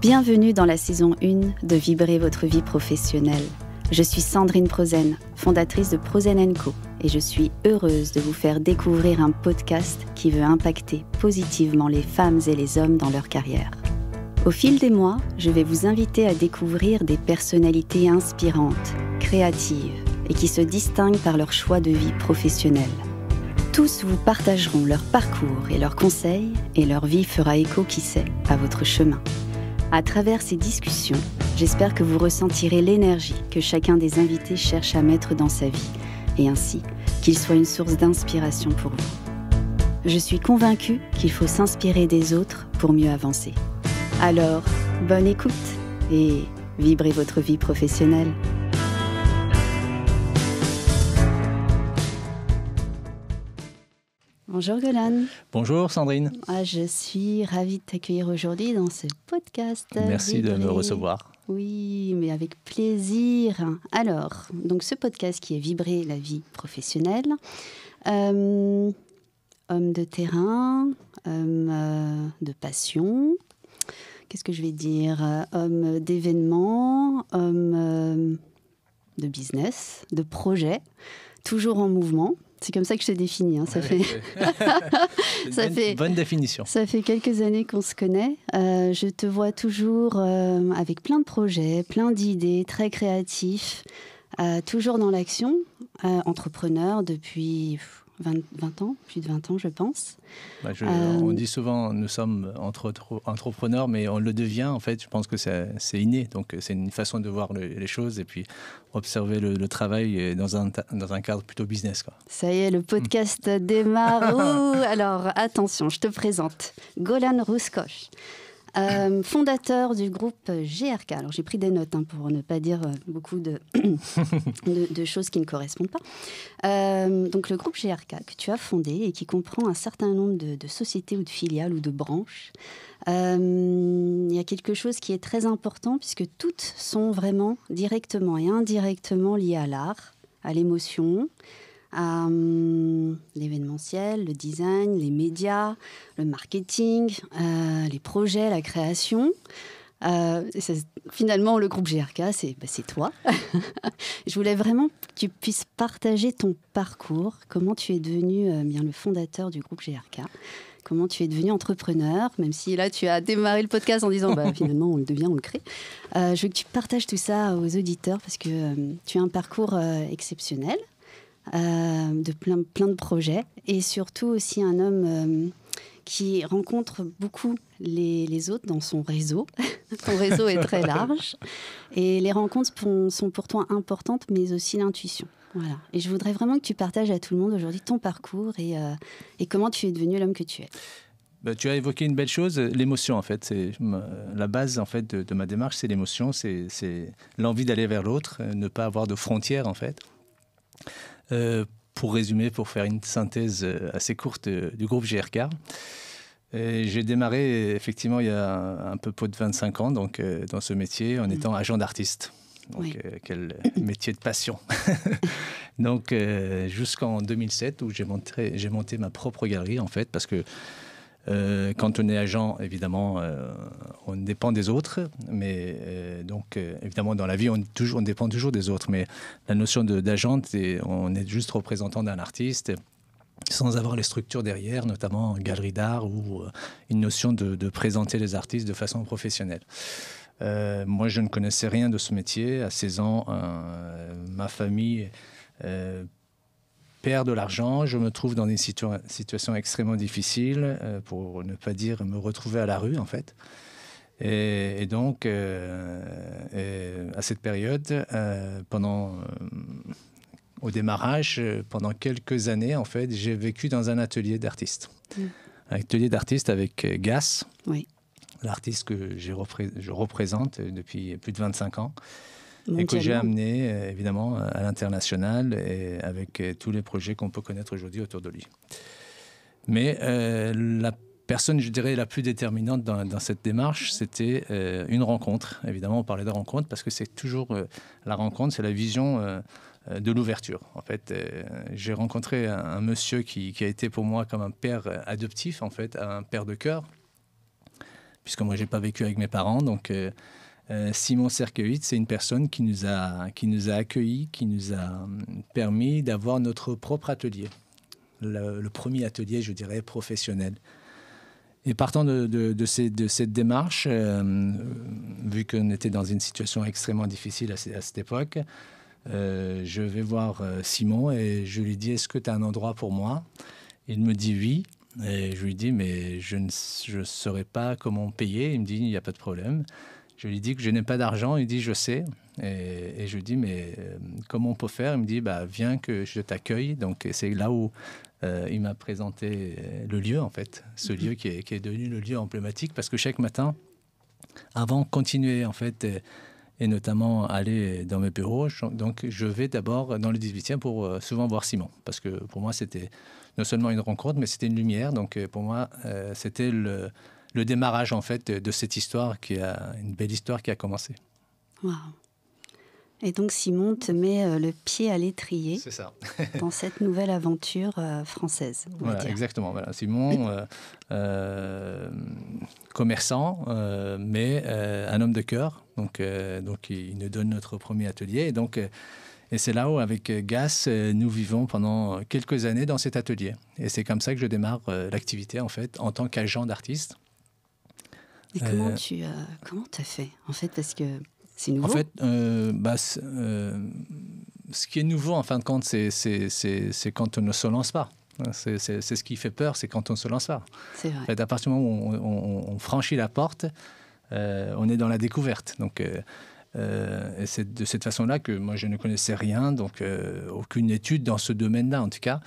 Bienvenue dans la saison 1 de Vibrer votre vie professionnelle. Je suis Sandrine Prosen, fondatrice de Prosen & Co. Et je suis heureuse de vous faire découvrir un podcast qui veut impacter positivement les femmes et les hommes dans leur carrière. Au fil des mois, je vais vous inviter à découvrir des personnalités inspirantes, créatives et qui se distinguent par leur choix de vie professionnelle. Tous vous partageront leur parcours et leurs conseils et leur vie fera écho, qui sait, à votre chemin. À travers ces discussions, j'espère que vous ressentirez l'énergie que chacun des invités cherche à mettre dans sa vie et ainsi qu'il soit une source d'inspiration pour vous. Je suis convaincue qu'il faut s'inspirer des autres pour mieux avancer. Alors, bonne écoute et vibrez votre vie professionnelle. Bonjour Golan. Bonjour Sandrine. Je suis ravie de t'accueillir aujourd'hui dans ce podcast. Merci de me recevoir. Oui, mais avec plaisir. Alors, donc ce podcast qui est Vibrer la vie professionnelle, homme de terrain, homme de passion, qu'est-ce que je vais dire, homme d'événements, homme de business, de projet, toujours en mouvement. C'est comme ça que je te définis. Ça fait bonne définition. Ça fait quelques années qu'on se connaît. Je te vois toujours avec plein de projets, plein d'idées, très créatif, toujours dans l'action. Entrepreneur depuis 20 ans, plus de 20 ans, je pense. On dit souvent, nous sommes entrepreneurs, mais on le devient, en fait. Je pense que c'est inné. Donc, c'est une façon de voir les choses et puis observer le travail dans un cadre plutôt business, quoi. Ça y est, le podcast démarre. Alors, attention, je te présente Golan Rouskoch. Fondateur du groupe GRK. Alors j'ai pris des notes pour ne pas dire beaucoup de choses qui ne correspondent pas. Donc le groupe GRK que tu as fondé et qui comprend un certain nombre de sociétés ou de filiales ou de branches. Il y a quelque chose qui est très important puisque toutes sont vraiment directement et indirectement liées à l'art, à l'émotion, à l'événementiel, le design, les médias, le marketing, les projets, la création. Finalement, le groupe GRK, c'est toi. Je voulais vraiment que tu puisses partager ton parcours, comment tu es devenu le fondateur du groupe GRK, comment tu es devenu entrepreneur, même si là, tu as démarré le podcast en disant finalement, on le devient, on le crée. Je veux que tu partages tout ça aux auditeurs parce que tu as un parcours exceptionnel. De plein de projets et surtout aussi un homme qui rencontre beaucoup les autres dans son réseau. Ton réseau est très large et les rencontres sont pour toi importantes, mais aussi l'intuition. Voilà. Et je voudrais vraiment que tu partages à tout le monde aujourd'hui ton parcours et comment tu es devenu l'homme que tu es. Tu as évoqué une belle chose, l'émotion en fait. C'est la base en fait de ma démarche, c'est l'émotion, c'est l'envie d'aller vers l'autre, ne pas avoir de frontières en fait. Pour résumer, pour faire une synthèse assez courte du groupe GRK, j'ai démarré effectivement il y a un peu plus de 25 ans donc, dans ce métier en étant agent d'artiste. Donc, oui. Quel métier de passion. Donc, jusqu'en 2007 où j'ai monté ma propre galerie en fait parce que quand on est agent, évidemment, on dépend des autres, mais donc évidemment dans la vie, on dépend toujours des autres. Mais la notion d'agent, on est juste représentant d'un artiste, sans avoir les structures derrière, notamment en galerie d'art ou une notion de présenter les artistes de façon professionnelle. Moi, je ne connaissais rien de ce métier. À 16 ans, ma famille perd de l'argent, je me trouve dans une situation extrêmement difficile, pour ne pas dire me retrouver à la rue en fait. Et donc, à cette période, au démarrage, pendant quelques années, en fait, j'ai vécu dans un atelier d'artiste. Un atelier d'artiste avec Gas, oui. L'artiste que je représente depuis plus de 25 ans. Et que j'ai amené, évidemment, à l'international et avec tous les projets qu'on peut connaître aujourd'hui autour de lui. Mais la personne, je dirais, la plus déterminante dans cette démarche, c'était une rencontre. Évidemment, on parlait de rencontre parce que c'est toujours la rencontre, c'est la vision de l'ouverture. En fait, j'ai rencontré un monsieur qui a été pour moi comme un père adoptif, en fait, un père de cœur. puisque moi, je n'ai pas vécu avec mes parents. Donc, Simon Cerkewitz, c'est une personne qui nous a accueillis, qui nous a permis d'avoir notre propre atelier. Le premier atelier, je dirais, professionnel. Et partant de cette démarche, vu qu'on était dans une situation extrêmement difficile à cette époque, je vais voir Simon et je lui dis « Est-ce que tu as un endroit pour moi ?» Il me dit « Oui ». Et je lui dis « Mais je ne saurais pas comment payer ». Il me dit « Il n'y a pas de problème ». Je lui dis que je n'ai pas d'argent. Il dit « Je sais ». Et je lui dis « Mais comment on peut faire ?» Il me dit « Viens que je t'accueille ». Donc c'est là où il m'a présenté le lieu, en fait. Ce lieu qui est devenu le lieu emblématique parce que chaque matin, avant de continuer, en fait, et notamment aller dans mes bureaux, donc je vais d'abord dans le 18e pour souvent voir Simon. Parce que pour moi, c'était non seulement une rencontre, mais c'était une lumière. Donc pour moi, c'était le démarrage, en fait, de cette histoire, une belle histoire qui a commencé. Waouh. Et donc Simon te met le pied à l'étrier. C'est ça. Dans cette nouvelle aventure française. Voilà, exactement. Voilà. Simon, commerçant, mais un homme de cœur. Donc il nous donne notre premier atelier. Et c'est là où, avec Gas, nous vivons pendant quelques années dans cet atelier. Et c'est comme ça que je démarre l'activité, en fait, en tant qu'agent d'artiste. Et comment tu as fait, en fait, parce que c'est nouveau. En fait, ce qui est nouveau, en fin de compte, c'est quand on ne se lance pas. C'est ce qui fait peur, c'est quand on ne se lance pas. C'est vrai. En fait, à partir du moment où on franchit la porte, on est dans la découverte. Donc, et c'est de cette façon-là que moi, je ne connaissais rien, donc aucune étude dans ce domaine-là, en tout cas.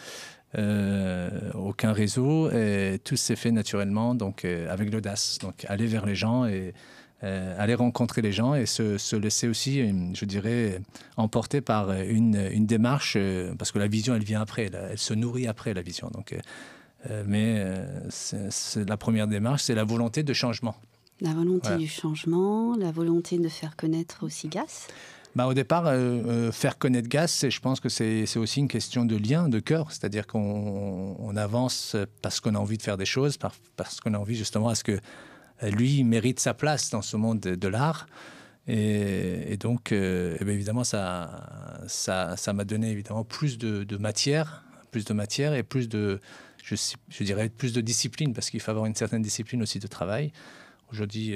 Aucun réseau, et tout s'est fait naturellement, donc avec l'audace. Donc, aller vers les gens et aller rencontrer les gens et se laisser aussi, je dirais, emporter par une démarche, parce que la vision, elle vient après, elle se nourrit après, la vision. Donc, mais c'est la première démarche, c'est la volonté de changement. La volonté du changement, la volonté de faire connaître aussi Gas. Au départ, faire connaître Gas, je pense que c'est aussi une question de lien, de cœur. C'est-à-dire qu'on avance parce qu'on a envie de faire des choses, parce qu'on a envie justement à ce que lui, il mérite sa place dans ce monde de l'art. Et donc, évidemment, ça m'a donné évidemment plus de matière et plus de, je dirais, plus de discipline, parce qu'il faut avoir une certaine discipline aussi de travail. Aujourd'hui,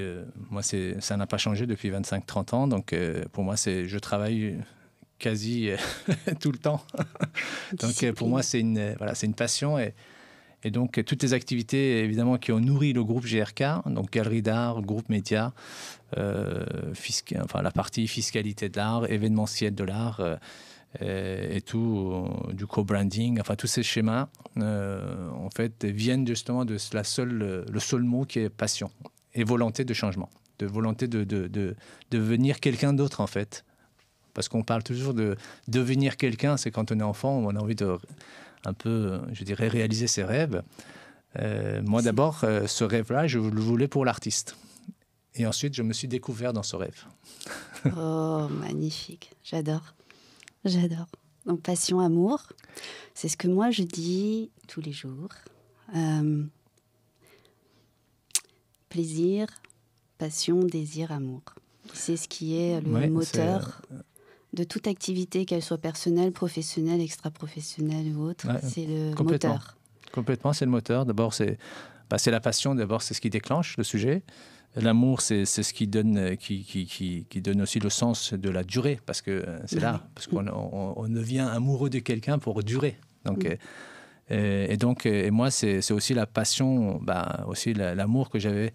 moi, ça n'a pas changé depuis 25-30 ans. Donc, pour moi, je travaille quasi tout le temps. Donc, pour moi, c'est une passion. Et donc, toutes les activités, évidemment, qui ont nourri le groupe GRK, donc Galerie d'art, groupe média, la partie fiscalité de l'art, événementiel de l'art, et tout, du co-branding, enfin, tous ces schémas, en fait, viennent justement de le seul mot qui est passion et volonté de changement, de volonté de devenir quelqu'un d'autre, en fait. Parce qu'on parle toujours de devenir quelqu'un, c'est quand on est enfant, on a envie de un peu, je dirais, réaliser ses rêves. Moi, d'abord, ce rêve-là, je le voulais pour l'artiste. Et ensuite, je me suis découvert dans ce rêve. Oh, magnifique. J'adore. J'adore. Donc, passion, amour. C'est ce que moi, je dis tous les jours. Plaisir, passion, désir, amour. C'est ce qui est le moteur de toute activité, qu'elle soit personnelle, professionnelle, extra-professionnelle ou autre. C'est le moteur. Complètement, c'est le moteur. D'abord, c'est la passion. D'abord, c'est ce qui déclenche le sujet. L'amour, c'est ce qui donne, qui donne aussi le sens de la durée, parce que c'est là, parce qu'on devient amoureux de quelqu'un pour durer. Donc, et moi, c'est aussi la passion, aussi l'amour que j'avais,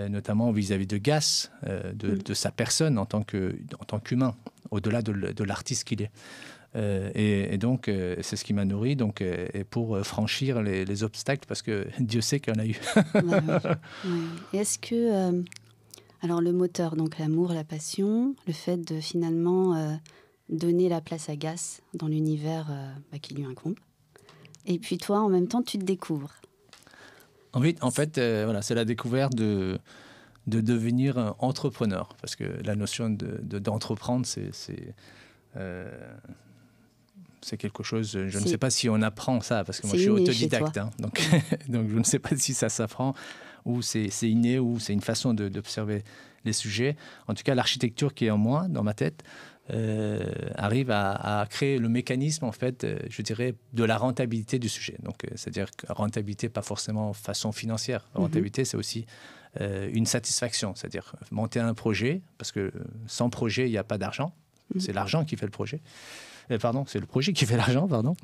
notamment vis-à-vis de Gas, de sa personne en tant qu'humain, au-delà de l'artiste qu'il est. Et donc, c'est ce qui m'a nourri, donc, et pour franchir les obstacles, parce que Dieu sait qu'il y en a eu. Et est-ce que, alors le moteur, donc l'amour, la passion, le fait de finalement donner la place à Gas dans l'univers qui lui incombe, et puis toi, en même temps, tu te découvres. En fait, c'est la découverte de devenir entrepreneur, parce que la notion d'entreprendre, c'est quelque chose, je ne sais pas si on apprend ça, parce que moi je suis autodidacte, donc je ne sais pas si ça s'apprend ou c'est inné, ou c'est une façon d'observer les sujets. En tout cas, l'architecture qui est en moi, dans ma tête, arrive à créer le mécanisme, en fait, je dirais, de la rentabilité du sujet. Donc, c'est-à-dire que rentabilité, pas forcément façon financière. Rentabilité, c'est aussi une satisfaction, c'est-à-dire monter un projet, parce que sans projet, il n'y a pas d'argent. C'est l'argent qui fait le projet. C'est le projet qui fait l'argent, pardon.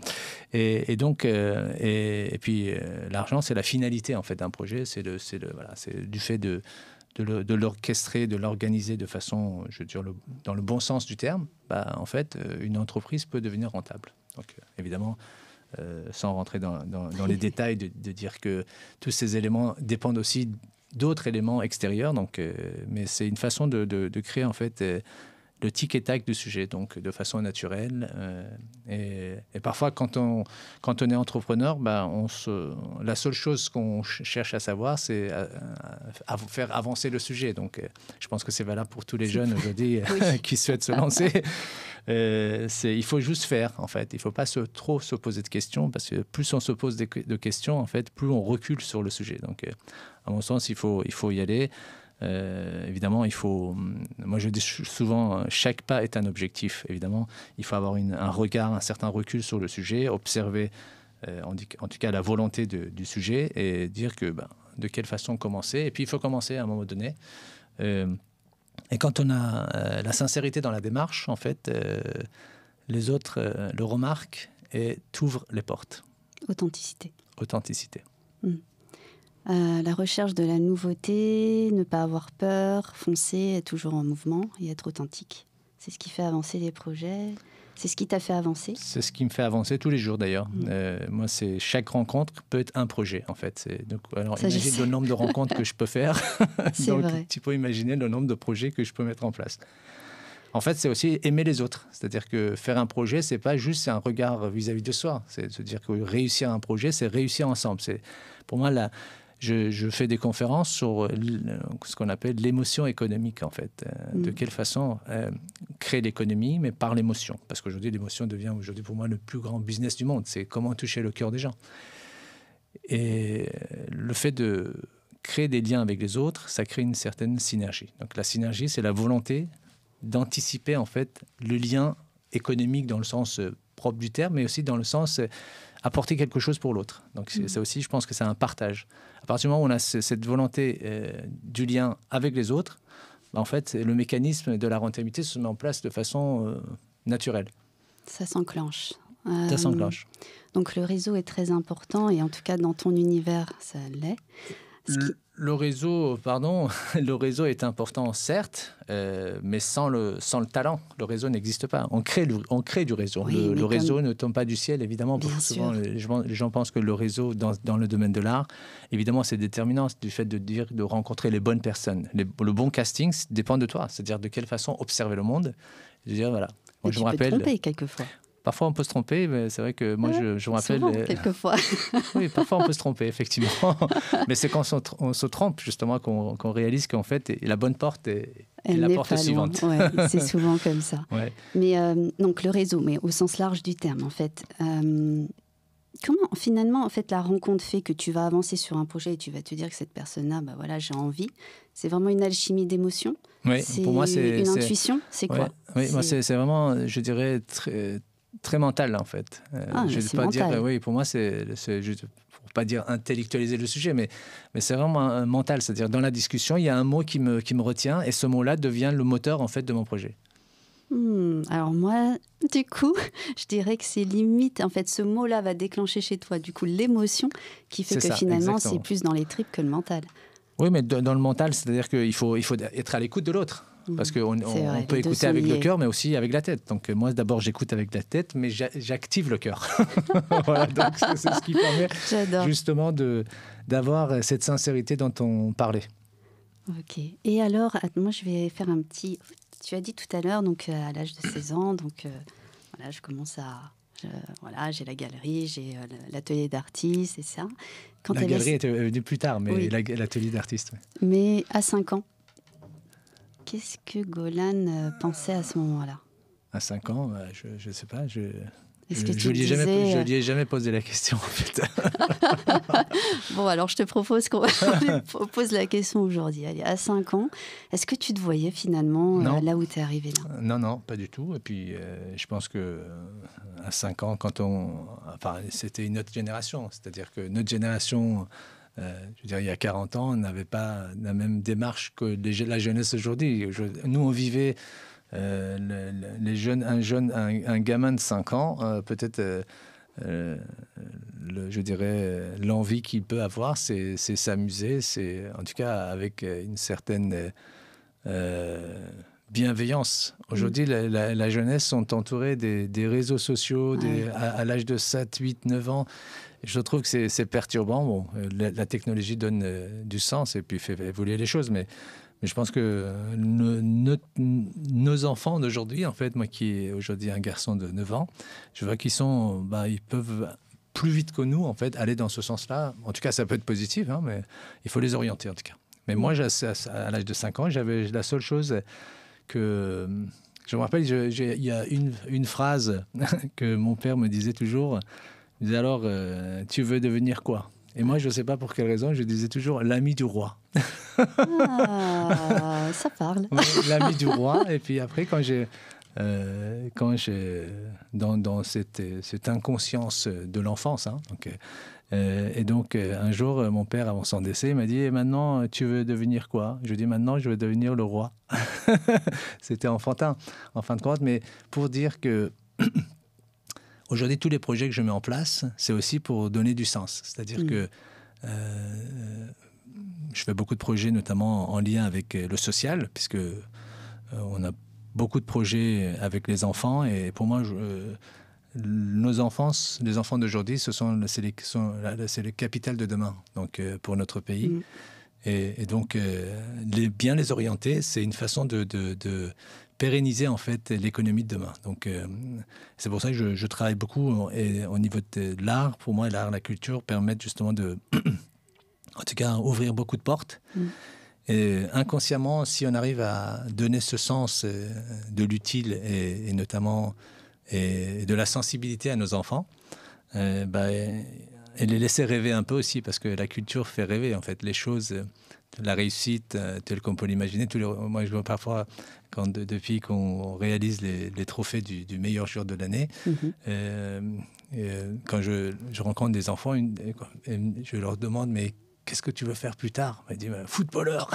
Et donc, et puis, l'argent, c'est la finalité, en fait, d'un projet. C'est du fait de l'orchestrer, de l'organiser de façon, je veux dire, dans le bon sens du terme. En fait, une entreprise peut devenir rentable. Donc, évidemment, sans rentrer dans les détails, de dire que tous ces éléments dépendent aussi d'autres éléments extérieurs. Donc, mais c'est une façon de créer, en fait, le tic et tac du sujet, donc de façon naturelle. Et parfois, quand on est entrepreneur, la seule chose qu'on cherche à savoir, c'est à faire avancer le sujet. Donc, je pense que c'est valable pour tous les jeunes aujourd'hui qui souhaitent se lancer. Il faut juste faire, en fait. Il ne faut pas trop se poser de questions, parce que plus on se pose de questions, en fait, plus on recule sur le sujet. Donc, à mon sens, il faut y aller. Évidemment, moi je dis souvent, chaque pas est un objectif. Évidemment, il faut avoir un regard, un certain recul sur le sujet, observer en tout cas la volonté du sujet et dire que de quelle façon commencer. Et puis il faut commencer à un moment donné. Et quand on a la sincérité dans la démarche, en fait, les autres le remarquent et t'ouvrent les portes. Authenticité. La recherche de la nouveauté, ne pas avoir peur, foncer, être toujours en mouvement et être authentique. C'est ce qui fait avancer les projets. C'est ce qui t'a fait avancer. C'est ce qui me fait avancer tous les jours d'ailleurs. Moi, chaque rencontre peut être un projet en fait. Alors imagine le nombre de rencontres que je peux faire. Donc vrai. Tu peux imaginer le nombre de projets que je peux mettre en place. En fait, c'est aussi aimer les autres. C'est-à-dire que faire un projet, c'est pas juste un regard vis-à-vis de soi. C'est se dire que réussir un projet, c'est réussir ensemble. Pour moi, je fais des conférences sur ce qu'on appelle l'émotion économique, en fait. De quelle façon créer l'économie, mais par l'émotion. Parce qu'aujourd'hui, l'émotion devient pour moi le plus grand business du monde. C'est comment toucher le cœur des gens. Et le fait de créer des liens avec les autres, ça crée une certaine synergie. Donc la synergie, c'est la volonté d'anticiper, en fait, le lien économique dans le sens propre du terme, mais aussi dans le sens apporter quelque chose pour l'autre. Donc ça aussi, je pense que c'est un partage. À partir du moment où on a cette volonté du lien avec les autres, en fait, le mécanisme de la rentabilité se met en place de façon naturelle. Ça s'enclenche. Ça s'enclenche. Donc le réseau est très important, et en tout cas dans ton univers, ça l'est. Le réseau est important, certes, mais sans le talent, le réseau n'existe pas. On crée du réseau. Oui, le réseau ne tombe pas du ciel, évidemment. Souvent, les gens pensent que le réseau, dans le domaine de l'art, évidemment, c'est déterminant du fait de rencontrer les bonnes personnes. Le bon casting dépend de toi, c'est-à-dire de quelle façon observer le monde. Voilà. Moi, je me rappelle. Tu peux te tromper quelquefois. Parfois, on peut se tromper, mais c'est vrai que moi, je me rappelle... Souvent, quelquefois. Oui, parfois, on peut se tromper, effectivement. Mais c'est quand on se trompe, justement, qu'on réalise qu'en fait, la bonne porte est la porte suivante. Ouais, c'est souvent comme ça. Ouais. Mais donc, le réseau, mais au sens large du terme, en fait. Comment, finalement, en fait, la rencontre fait que tu vas avancer sur un projet et tu vas te dire que cette personne-là, voilà, j'ai envie. C'est vraiment une alchimie d'émotions. Oui, pour moi, c'est... Une intuition, c'est quoi? Oui, moi, c'est vraiment, je dirais, très mental, en fait. Je ne vais pas dire, oui, pour moi, c'est juste, pour pas dire intellectualiser le sujet, mais c'est vraiment mental. C'est-à-dire, dans la discussion, il y a un mot qui me retient, et ce mot-là devient le moteur, en fait, de mon projet. Alors moi, du coup, je dirais que c'est limite, en fait, ce mot-là va déclencher chez toi, du coup, l'émotion qui fait que finalement, c'est plus dans les tripes que le mental. Oui, mais dans le mental, c'est-à-dire qu'il faut être à l'écoute de l'autre. Parce qu'on peut écouter avec le cœur, mais aussi avec la tête. Donc moi, d'abord, j'écoute avec la tête, mais j'active le cœur. Voilà, donc c'est ce qui permet justement d'avoir cette sincérité dont on parlait. Ok. Et alors, moi, je vais faire un petit... Tu as dit tout à l'heure, donc à l'âge de 16 ans, donc voilà, je commence à... j'ai la galerie, j'ai l'atelier d'artiste et ça. La galerie était venue plus tard, mais oui. L'atelier d'artiste. Oui. Mais à 5 ans, qu'est-ce que Golan pensait à ce moment-là? À 5 ans, je ne sais pas. Est-ce que je ne lui ai jamais posé la question, en fait. Bon, alors je te propose qu'on pose la question aujourd'hui. Allez, à 5 ans, est-ce que tu te voyais finalement là où tu es arrivé là? Non, pas du tout. Et puis, je pense qu'à 5 ans, c'était une autre génération. C'est-à-dire que notre génération, je veux dire, il y a 40 ans, on n'avait pas la même démarche que la jeunesse aujourd'hui. Nous, on vivait... un gamin de 5 ans, peut-être, je dirais, l'envie qu'il peut avoir, c'est s'amuser, c'est en tout cas avec une certaine bienveillance. Aujourd'hui, la jeunesse sont entourés des réseaux sociaux à l'âge de 7, 8, 9 ans. Je trouve que c'est perturbant. Bon, la technologie donne du sens et puis fait évoluer les choses, mais je pense que nos enfants d'aujourd'hui, en fait, moi qui ai aujourd'hui un garçon de 9 ans, je vois ils peuvent plus vite que nous, en fait, aller dans ce sens-là. En tout cas, ça peut être positif, hein, mais il faut les orienter, en tout cas. Mais moi, à l'âge de 5 ans, j'avais la seule chose que... Je me rappelle, il y a une phrase que mon père me disait toujours. Il disait alors, tu veux devenir quoi? Et moi, je ne sais pas pour quelle raison, je disais toujours l'ami du roi. Ah, ça parle. Oui, l'ami du roi. Et puis après, quand j'ai dans cette inconscience de l'enfance, hein, donc, un jour, mon père, avant son décès, il m'a dit, maintenant, tu veux devenir quoi? Je lui ai dit, maintenant, je veux devenir le roi. C'était enfantin, en fin de compte, mais pour dire que aujourd'hui, tous les projets que je mets en place, c'est aussi pour donner du sens. C'est-à-dire que je fais beaucoup de projets, notamment en lien avec le social, puisque on a beaucoup de projets avec les enfants. Et pour moi, les enfants d'aujourd'hui, c'est le capital de demain, donc pour notre pays. Et donc, bien les orienter, c'est une façon de pérenniser en fait l'économie de demain. Donc, c'est pour ça que je travaille beaucoup au niveau de l'art. Pour moi, l'art, la culture permettent justement en tout cas, ouvrir beaucoup de portes. Et inconsciemment, si on arrive à donner ce sens de l'utile et notamment de la sensibilité à nos enfants, et les laisser rêver un peu aussi, parce que la culture fait rêver, en fait. Les choses, la réussite, telle qu'on peut l'imaginer. Moi, je vois parfois, depuis qu'on réalise les trophées du meilleur jour de l'année, quand je rencontre des enfants, je leur demande, mais qu'est-ce que tu veux faire plus tard? Il me dit, footballeur.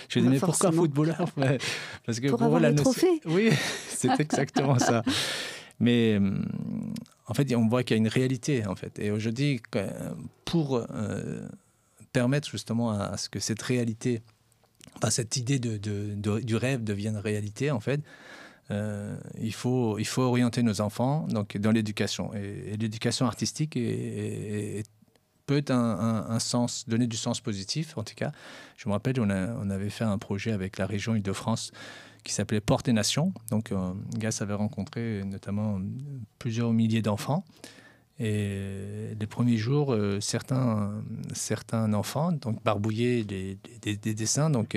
Je lui dis, mais pourquoi footballeur? Parce que pour avoir le trophée. Oui, c'est exactement ça. Mais en fait, on voit qu'il y a une réalité, en fait. Et aujourd'hui, pour permettre justement à ce que cette réalité, cette idée du rêve devienne réalité, en fait, il faut orienter nos enfants donc, dans l'éducation. Et l'éducation artistique peut donner du sens positif, en tout cas. Je me rappelle, on avait fait un projet avec la région Île-de-France qui s'appelait Portes et Nations. Donc, GAS avait rencontré notamment plusieurs milliers d'enfants. Et les premiers jours, certains enfants donc, barbouillaient des dessins, donc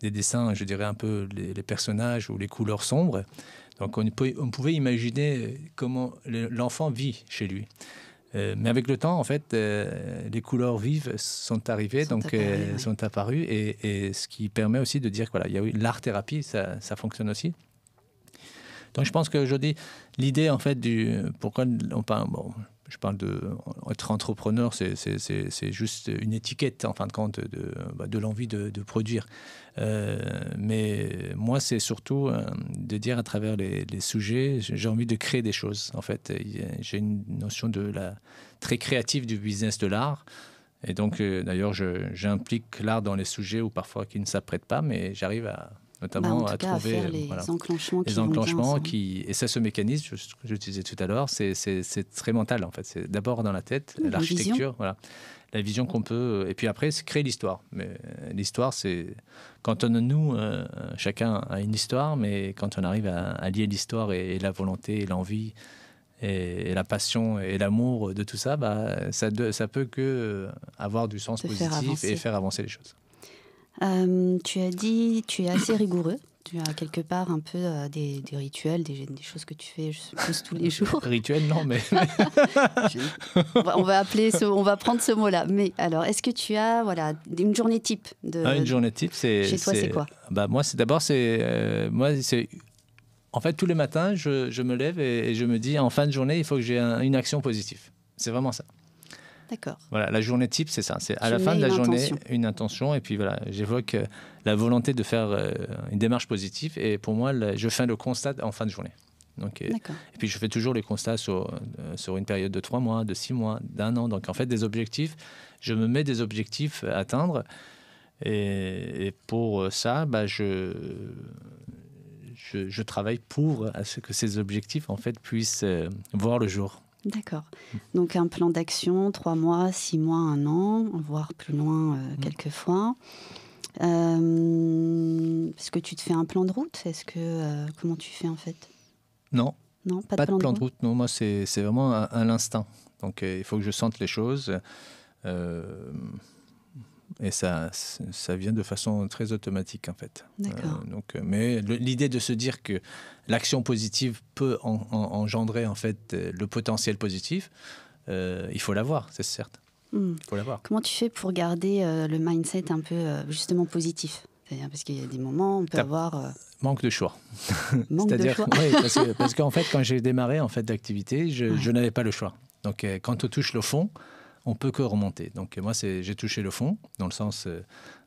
des dessins, je dirais, un peu les personnages ou les couleurs sombres. Donc, on pouvait imaginer comment l'enfant vit chez lui. Mais avec le temps, en fait, les couleurs vives sont arrivées, sont apparues, et ce qui permet aussi de dire que voilà, il y a eu l'art-thérapie, ça fonctionne aussi. Donc, je pense qu'aujourd'hui, l'idée, en fait, pourquoi on parle, je parle d'être entrepreneur, c'est juste une étiquette, en fin de compte, de l'envie de produire. Mais moi, c'est surtout de dire à travers les sujets, j'ai envie de créer des choses. En fait, j'ai une notion très créative du business de l'art. Et donc, d'ailleurs, j'implique l'art dans les sujets où parfois qui ne s'apprêtent pas, mais j'arrive notamment à trouver les enclenchements et ça, ce mécanisme, je disais tout à l'heure, c'est très mental, en fait. C'est d'abord dans la tête, l'architecture, voilà, la vision qu'on peut, et puis après, c'est créer l'histoire. Mais l'histoire, c'est quand chacun a une histoire, mais quand on arrive à lier l'histoire et la volonté et l'envie et la passion et l'amour de tout ça, ça peut que avoir du sens positif et faire avancer les choses. Tu as dit, tu es assez rigoureux Tu as quelque part un peu des rituels, des choses que tu fais, je suppose, tous les jours. Rituel, non, mais... on va prendre ce mot-là. Mais alors, est-ce que tu as une journée type Une journée type, c'est... Chez toi, c'est quoi? Moi, c'est... En fait, tous les matins, je me lève et je me dis, en fin de journée, il faut que j'ai une action positive. C'est vraiment ça. D'accord. Voilà, la journée type, c'est ça. C'est à la fin de la journée, une intention. Et puis voilà, j'évoque la volonté de faire une démarche positive. Et pour moi, je fais le constat en fin de journée. Donc, et puis je fais toujours les constats sur une période de 3 mois, de 6 mois, d'1 an. Donc en fait, des objectifs, je me mets des objectifs à atteindre. Et pour ça, je travaille pour à ce que ces objectifs en fait, puissent voir le jour. D'accord. Donc un plan d'action, 3 mois, 6 mois, 1 an, voire plus loin quelquefois. Est-ce que tu te fais un plan de route? Comment tu fais en fait? Non. Non, pas de plan de route. Non, moi c'est vraiment à l'instinct. Donc il faut que je sente les choses. Et ça vient de façon très automatique, en fait. D'accord. Mais l'idée de se dire que l'action positive peut engendrer, en fait, le potentiel positif, il faut l'avoir, c'est certes. Il faut l'avoir. Comment tu fais pour garder le mindset un peu, justement, positif? C'est-à-dire, parce qu'il y a des moments, on peut avoir... Manque de choix. De choix. Oui, parce qu'en fait, quand j'ai démarré en fait, l'activité, je n'avais pas le choix. Donc, quand on touche le fond, on peut que remonter. Donc moi, j'ai touché le fond, dans le sens de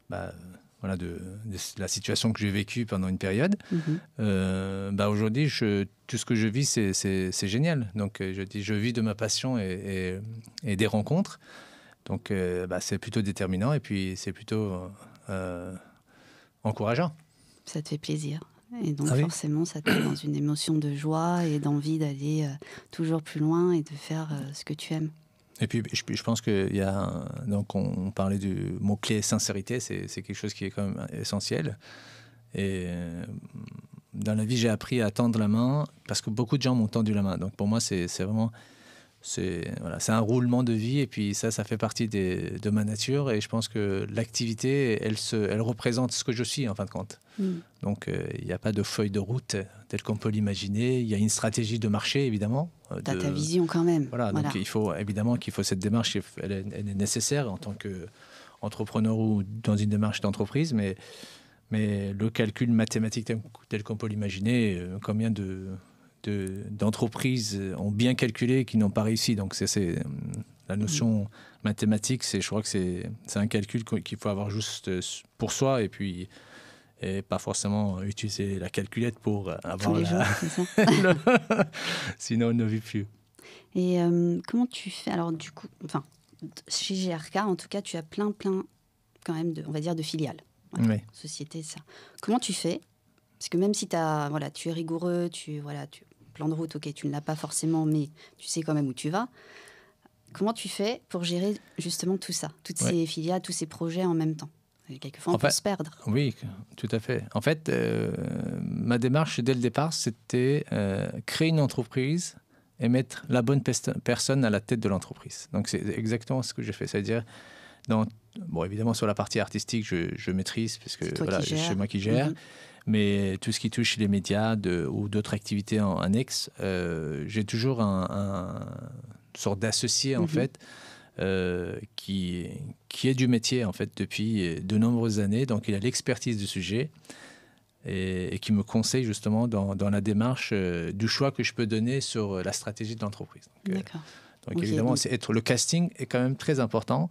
la situation que j'ai vécue pendant une période. Aujourd'hui, tout ce que je vis, c'est génial. Donc je vis de ma passion et des rencontres. Donc c'est plutôt déterminant et puis c'est plutôt encourageant. Ça te fait plaisir. Et donc forcément, ça te met dans une émotion de joie et d'envie d'aller toujours plus loin et de faire ce que tu aimes. Et puis, je pense qu'il y a... Donc, on parlait du mot-clé sincérité, c'est quelque chose qui est quand même essentiel. Et dans la vie, j'ai appris à tendre la main parce que beaucoup de gens m'ont tendu la main. Donc, pour moi, c'est vraiment... C'est un roulement de vie et puis ça fait partie de ma nature et je pense que l'activité, elle représente ce que je suis en fin de compte. Donc il n'y a pas de feuille de route telle qu'on peut l'imaginer. Il y a une stratégie de marché évidemment. Tu as ta vision quand même. Donc il faut évidemment qu'il faut cette démarche, elle est nécessaire en tant qu'entrepreneur ou dans une démarche d'entreprise, mais le calcul mathématique tel qu'on peut l'imaginer, combien d'entreprises ont bien calculé qui n'ont pas réussi. Donc, c'est la notion mathématique, je crois que c'est un calcul qu'il faut avoir juste pour soi et pas forcément utiliser la calculette pour avoir tous les jours, c'est ça. Sinon, on ne vit plus. Et comment tu fais? Alors, du coup, chez GRK, en tout cas, tu as plein quand même, on va dire, de filiales. Oui. Société, ça. Comment tu fais? Parce que même si tu es rigoureux, plan de route, ok, tu ne l'as pas forcément, mais tu sais quand même où tu vas. Comment tu fais pour gérer justement tout ça, toutes ces filiales, tous ces projets en même temps? Quelquefois, on peut se perdre. Oui, tout à fait. En fait, ma démarche dès le départ, c'était créer une entreprise et mettre la bonne personne à la tête de l'entreprise. Donc, c'est exactement ce que je fais. C'est-à-dire, évidemment, sur la partie artistique, je maîtrise, parce que c'est moi qui gère. Mais tout ce qui touche les médias ou d'autres activités en annexe, j'ai toujours une sorte d'associé, en fait, qui est du métier, en fait, depuis de nombreuses années. Donc, il a l'expertise du sujet et qui me conseille, justement, dans la démarche du choix que je peux donner sur la stratégie de l'entreprise. D'accord. Donc, évidemment, le casting est quand même très important.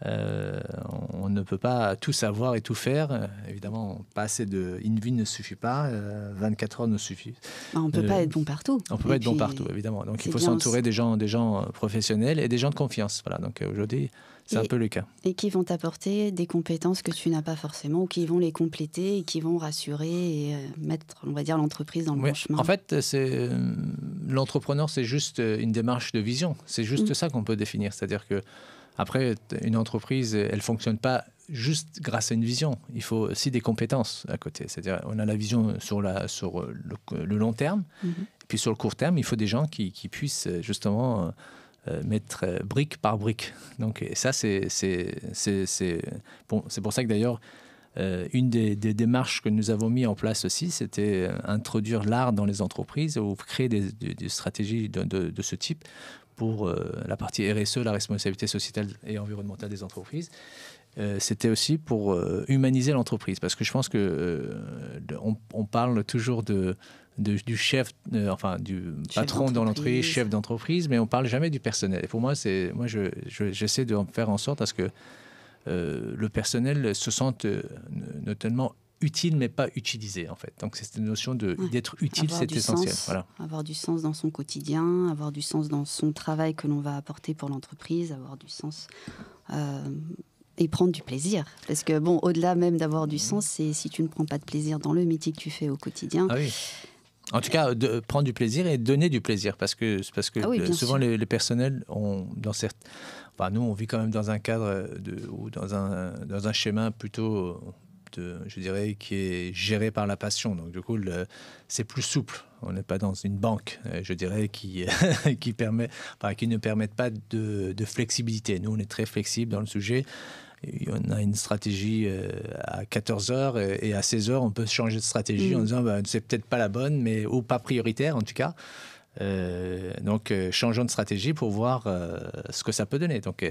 On ne peut pas tout savoir et tout faire. Évidemment, pas assez une vie ne suffit pas. 24 heures ne suffit. On ne peut pas être bon partout. On ne peut pas être bon partout, évidemment. Donc, il faut s'entourer des gens professionnels et des gens de confiance. Voilà. Donc, aujourd'hui, c'est un peu le cas. Et qui vont t'apporter des compétences que tu n'as pas forcément ou qui vont les compléter et qui vont rassurer et mettre, on va dire, l'entreprise dans le bon chemin. En fait, l'entrepreneur, c'est juste une démarche de vision. C'est juste ça qu'on peut définir. C'est-à-dire que après, une entreprise, elle ne fonctionne pas juste grâce à une vision. Il faut aussi des compétences à côté. C'est-à-dire on a la vision sur le long terme. Et puis sur le court terme, il faut des gens qui puissent justement mettre brique par brique. Donc ça, c'est pour ça que d'ailleurs, une des démarches que nous avons mis en place aussi, c'était introduire l'art dans les entreprises ou créer des stratégies de ce type pour la partie RSE, la responsabilité sociétale et environnementale des entreprises. C'était aussi pour humaniser l'entreprise, parce que je pense que on parle toujours du chef, du patron dans l'entreprise, chef d'entreprise, mais on ne parle jamais du personnel. Et pour moi, j'essaie de faire en sorte à ce que le personnel se sente notamment utile, mais pas utilisé, en fait. Donc, cette notion d'être utile, c'est essentiel. Voilà. Avoir du sens dans son quotidien, avoir du sens dans son travail que l'on va apporter pour l'entreprise, avoir du sens et prendre du plaisir. Parce que, bon, au-delà même d'avoir du sens, c'est si tu ne prends pas de plaisir dans le métier que tu fais au quotidien. Ah oui. En tout cas, prendre du plaisir et donner du plaisir, parce que souvent les personnels ont nous, on vit quand même dans un cadre ou dans un schéma plutôt, je dirais, qui est géré par la passion. Donc du coup, c'est plus souple. On n'est pas dans une banque, je dirais, qui ne permettent pas de flexibilité. Nous, on est très flexible dans le sujet. On a une stratégie à 14h et à 16h, on peut changer de stratégie en disant c'est peut-être pas la bonne, ou pas prioritaire en tout cas. Donc, changeons de stratégie pour voir ce que ça peut donner. Donc,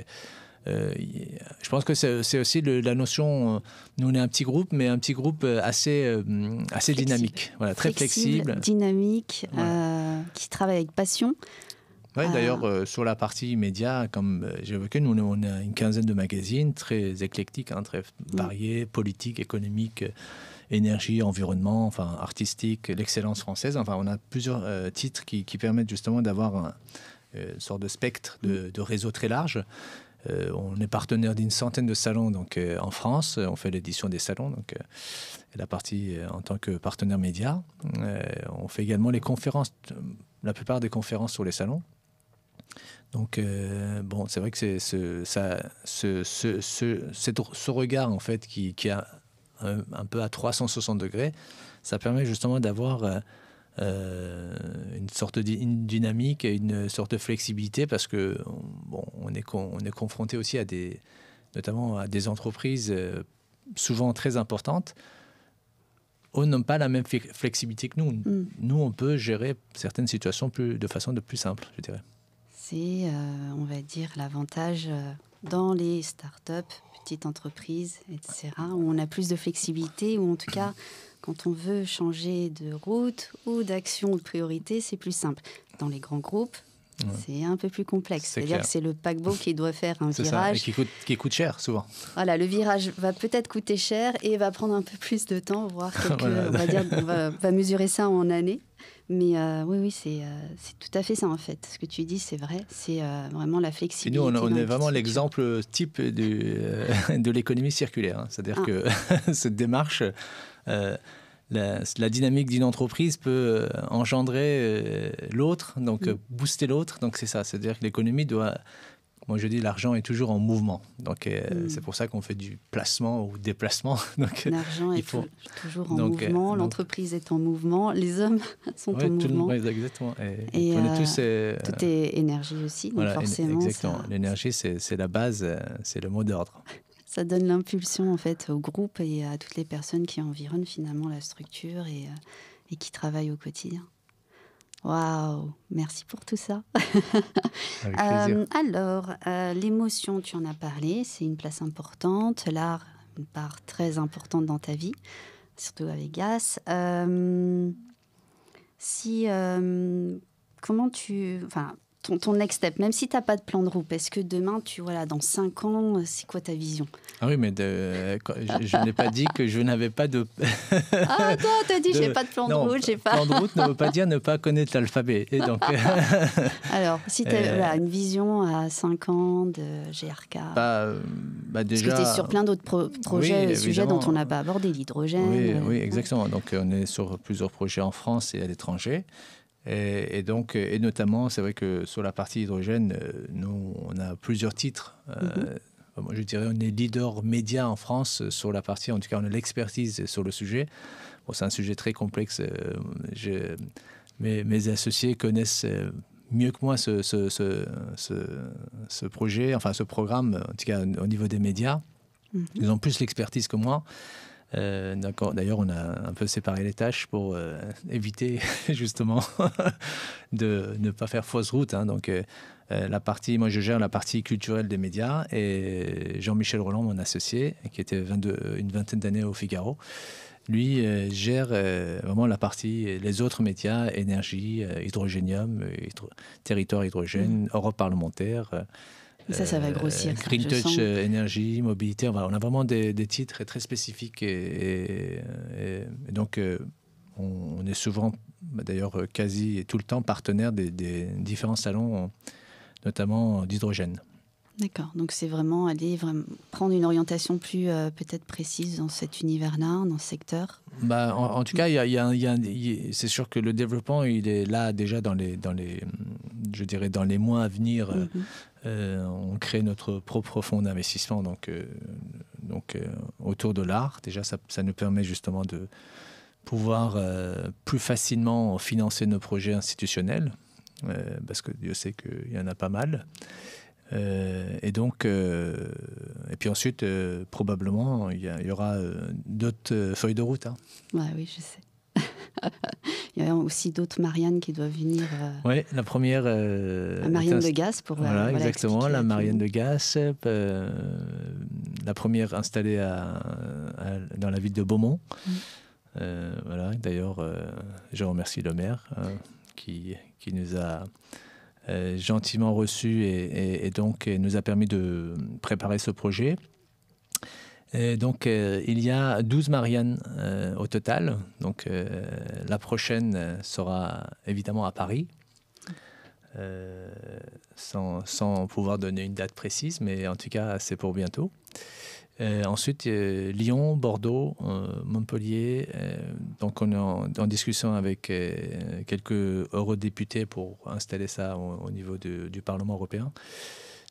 je pense que c'est aussi la notion. Nous, on est un petit groupe, mais un petit groupe assez dynamique. Voilà, très flexible. Dynamique, qui travaille avec passion. Oui, d'ailleurs, sur la partie médias, comme j'évoquais, nous, on a une quinzaine de magazines très éclectiques, très variés, politiques, économiques, énergie, environnement, artistique, l'excellence française. On a plusieurs titres qui permettent justement d'avoir une sorte de spectre de réseau très large. On est partenaire d'une centaine de salons en France. On fait l'édition des salons, la partie en tant que partenaire média. On fait également les conférences, la plupart des conférences sur les salons. Donc, c'est vrai que c'est ce regard, en fait, qui a un peu à 360 degrés, ça permet justement d'avoir une sorte de dynamique et une sorte de flexibilité, parce que on est confronté aussi notamment à des entreprises souvent très importantes. On n'a pas la même flexibilité que nous. Nous, on peut gérer certaines situations de façon plus simple, je dirais. C'est, on va dire, l'avantage dans les startups, petites entreprises, etc., où on a plus de flexibilité, ou en tout cas, quand on veut changer de route ou d'action ou de priorité, c'est plus simple. Dans les grands groupes, c'est un peu plus complexe. C'est-à-dire que c'est le paquebot qui doit faire un virage. Ça, et qui coûte cher, souvent. Voilà, le virage va peut-être coûter cher et va prendre un peu plus de temps, voire on va mesurer ça en années. Mais oui, c'est tout à fait ça, en fait. Ce que tu dis, c'est vrai. C'est vraiment la flexibilité. Et nous, on est vraiment l'exemple type de l'économie circulaire. C'est-à-dire que cette démarche, la dynamique d'une entreprise peut engendrer l'autre, donc booster l'autre. Donc c'est ça. C'est-à-dire que l'économie doit... Moi, je dis l'argent est toujours en mouvement. Donc, c'est pour ça qu'on fait du placement ou déplacement. L'argent est toujours en mouvement. L'entreprise est en mouvement. Les hommes sont en mouvement. Exactement. Et tout est énergie aussi. Donc forcément, exactement. L'énergie, c'est la base, c'est le mot d'ordre. Ça donne l'impulsion, en fait, au groupe et à toutes les personnes qui environnent finalement la structure et qui travaillent au quotidien. Waouh, merci pour tout ça. Avec plaisir. Alors, l'émotion, tu en as parlé, c'est une place importante. L'art, une part très importante dans ta vie, surtout à Vegas. Comment tu... Ton next step, même si tu n'as pas de plan de route, est-ce que demain, dans 5 ans, c'est quoi ta vision? Ah oui, mais je n'ai pas dit que je n'avais pas de... Ah, toi, tu as dit j'ai pas de plan de route, j'ai pas... Plan de route ne veut pas dire ne pas connaître l'alphabet. Et donc... Alors, si tu as une vision à 5 ans de GRK... déjà... Parce que tu es sur plein d'autres projets, sujets dont on n'a pas abordé, l'hydrogène... Oui, exactement. Donc, on est sur plusieurs projets en France et à l'étranger. Et notamment, c'est vrai que sur la partie hydrogène, nous, on a plusieurs titres. Moi, je dirais on est leader média en France sur la partie, en tout cas, on a l'expertise sur le sujet. Bon, c'est un sujet très complexe. Mes associés connaissent mieux que moi ce projet, ce programme, en tout cas au niveau des médias. Ils ont plus l'expertise que moi. D'ailleurs, on a un peu séparé les tâches pour éviter justement de ne pas faire fausse route. Hein. Donc, moi, je gère la partie culturelle des médias et Jean-Michel Roland, mon associé, qui était une vingtaine d'années au Figaro, lui gère vraiment la partie, les autres médias, énergie, hydrogénium, territoire hydrogène, Europe parlementaire. Ça va grossir. Green Touch, énergie, mobilité. On a vraiment des titres très spécifiques et donc on est souvent, d'ailleurs quasi tout le temps, partenaire des différents salons, notamment d'hydrogène. D'accord, donc c'est vraiment prendre une orientation plus peut-être précise dans cet univers-là, dans ce secteur. En tout cas, c'est sûr que le développement, il est là déjà dans les mois à venir. On crée notre propre fonds d'investissement donc autour de l'art. Déjà, ça nous permet justement de pouvoir plus facilement financer nos projets institutionnels, parce que Dieu sait qu'il y en a pas mal. Et puis ensuite, probablement, il y aura d'autres feuilles de route. Hein. Ouais, oui, je sais. Il y a aussi d'autres Marianne qui doivent venir. Oui, la première. La Marianne de Gasse pour. Voilà, exactement, la Marianne de Gasse. La première installée dans la ville de Beaumont. Voilà, d'ailleurs, je remercie le maire qui nous a gentiment reçus et donc nous a permis de préparer ce projet. Et donc, il y a 12 Marianne au total. Donc, la prochaine sera évidemment à Paris, sans pouvoir donner une date précise, mais en tout cas, c'est pour bientôt. Ensuite, Lyon, Bordeaux, Montpellier. Donc, on est en discussion avec quelques eurodéputés pour installer ça au niveau du Parlement européen.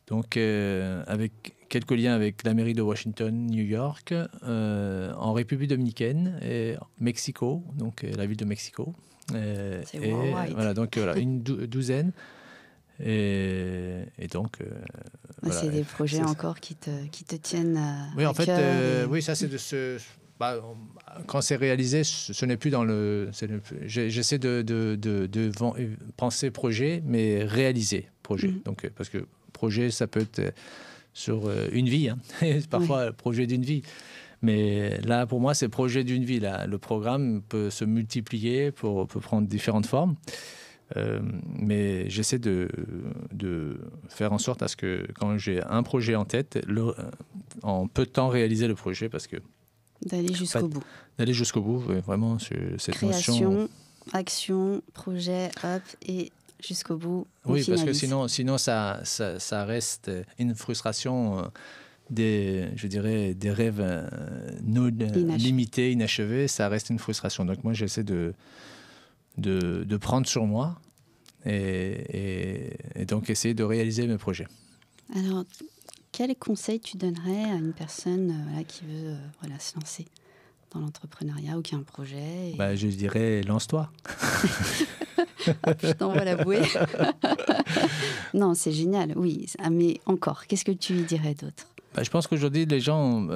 Donc, avec quelques liens avec la mairie de Washington, New York, en République dominicaine et Mexico, donc la ville de Mexico. C'est worldwide. Voilà, donc voilà, une douzaine. Et donc, voilà, c'est des projets encore qui te tiennent oui, à en fait, cœur. oui, ça c'est de ce. Quand c'est réalisé, ce n'est plus dans le. J'essaie de penser projet, mais réaliser projet. Donc, parce que projet, ça peut être sur une vie, hein. Parfois projet d'une vie. Mais là, pour moi, c'est projet d'une vie. Là. Le programme peut se multiplier, peut prendre différentes formes. Mais j'essaie de faire en sorte à ce que quand j'ai un projet en tête, en peu de temps réaliser le projet parce que d'aller jusqu'au bout. D'aller jusqu'au bout, vraiment, cette création, notion. Action, projet, hop, et jusqu'au bout. Oui, parce que sinon ça reste une frustration. Je dirais des rêves limités, inachevés, ça reste une frustration. Donc moi, j'essaie de prendre sur moi et donc essayer de réaliser mes projets. Alors, quel conseil tu donnerais à une personne qui veut se lancer dans l'entrepreneuriat ou qui a un projet Je dirais, lance-toi. Je t'envoie la bouée. Non, c'est génial, oui. Mais encore, qu'est-ce que tu lui dirais d'autre ? Je pense qu'aujourd'hui, les gens,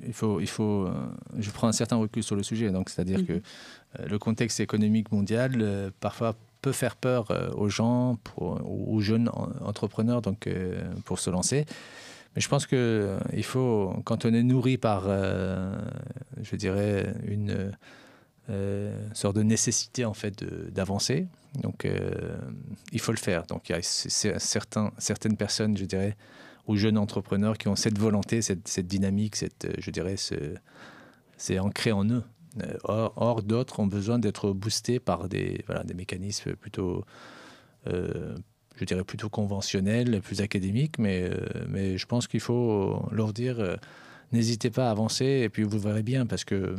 il faut je prends un certain recul sur le sujet. Donc, c'est-à-dire que le contexte économique mondial, parfois, peut faire peur aux gens, aux jeunes entrepreneurs, donc pour se lancer. Mais je pense que il faut, quand on est nourri par, je dirais, une sorte de nécessité en fait d'avancer, donc il faut le faire. Donc, il y a certaines personnes, je dirais, aux jeunes entrepreneurs qui ont cette volonté, cette dynamique, je dirais, c'est ancré en eux. Or, d'autres ont besoin d'être boostés par des mécanismes plutôt, je dirais, plutôt conventionnels, plus académiques, mais je pense qu'il faut leur dire, n'hésitez pas à avancer, et puis vous verrez bien, parce que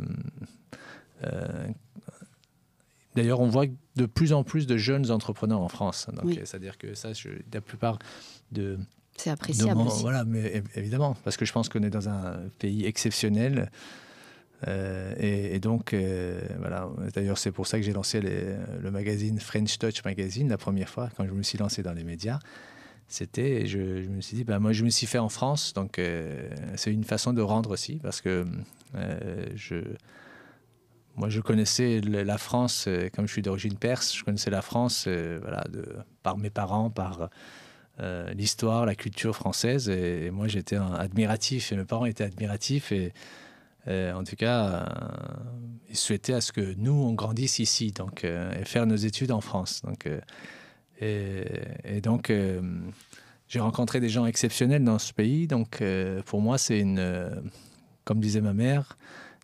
d'ailleurs, on voit de plus en plus de jeunes entrepreneurs en France. Donc, c'est-à-dire que la plupart de... C'est appréciable aussi. Voilà, mais évidemment, parce que je pense qu'on est dans un pays exceptionnel. Et donc, voilà. D'ailleurs, c'est pour ça que j'ai lancé le magazine French Touch Magazine la première fois, quand je me suis lancé dans les médias. c'était, je me suis dit, moi je me suis fait en France, donc c'est une façon de rendre aussi, parce que moi je connaissais la France, comme je suis d'origine perse, je connaissais la France par mes parents, par l'histoire, la culture française, et moi j'étais admiratif, et mes parents étaient admiratifs, et en tout cas, ils souhaitaient à ce que nous, on grandisse ici, donc, et faire nos études en France. Donc, donc, j'ai rencontré des gens exceptionnels dans ce pays. Donc, pour moi, c'est comme disait ma mère,